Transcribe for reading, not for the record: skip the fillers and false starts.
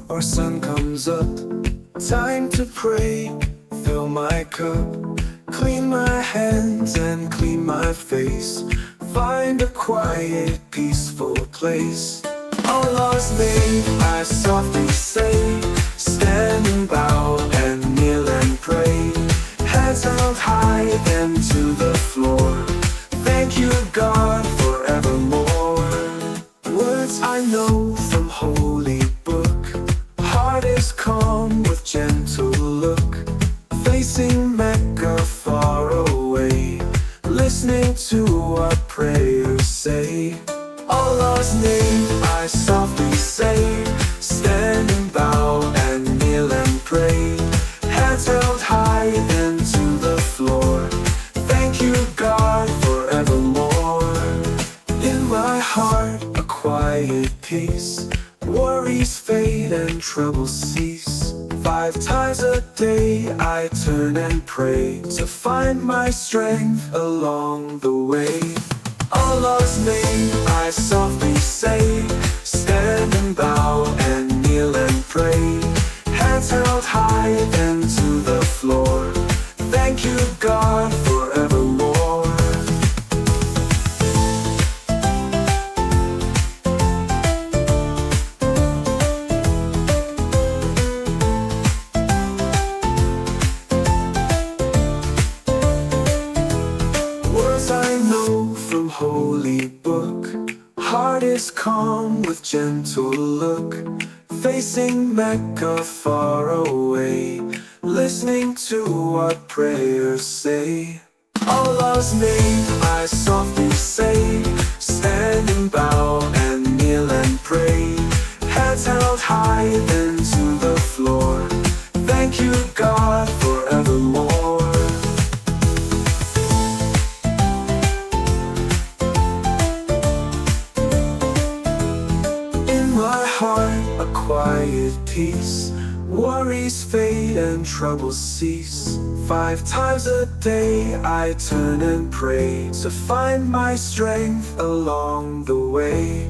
or sun comes up. Time to pray, fill my cup. Clean my hands and clean my face. Find a quiet, peaceful place. Allah's name I softly say. Stand and bow and kneel and pray. Heads held high then to the floor. Thank you God forevermore. Words I know from holy book. Heart is calm with gentle look. Facing Mecca far away. Listening to what prayers say. Allah's name I softly say. Stand and bow and kneel and pray. Heads held high then to the floor. Thank you God forevermore. In my heart a quiet peace. Worries fade and troubles cease. 5 times a day I turn and pray to find my strength along the way. Allah's name I softly say. Stand and bow and kneel and pray. Hands held high then to the floor. Thank you God forevermore. Words I know from holy book. Heart is calm with gentle look. Facing Mecca far away. Listening to what prayers say. Allah's name I softly say. Stand and bow and kneel and pray. Heads held high then to the floor. Thank you God forevermore. My heart a quiet peace. Worries fade and troubles cease. 5 times a day I turn and pray to find my strength along the way.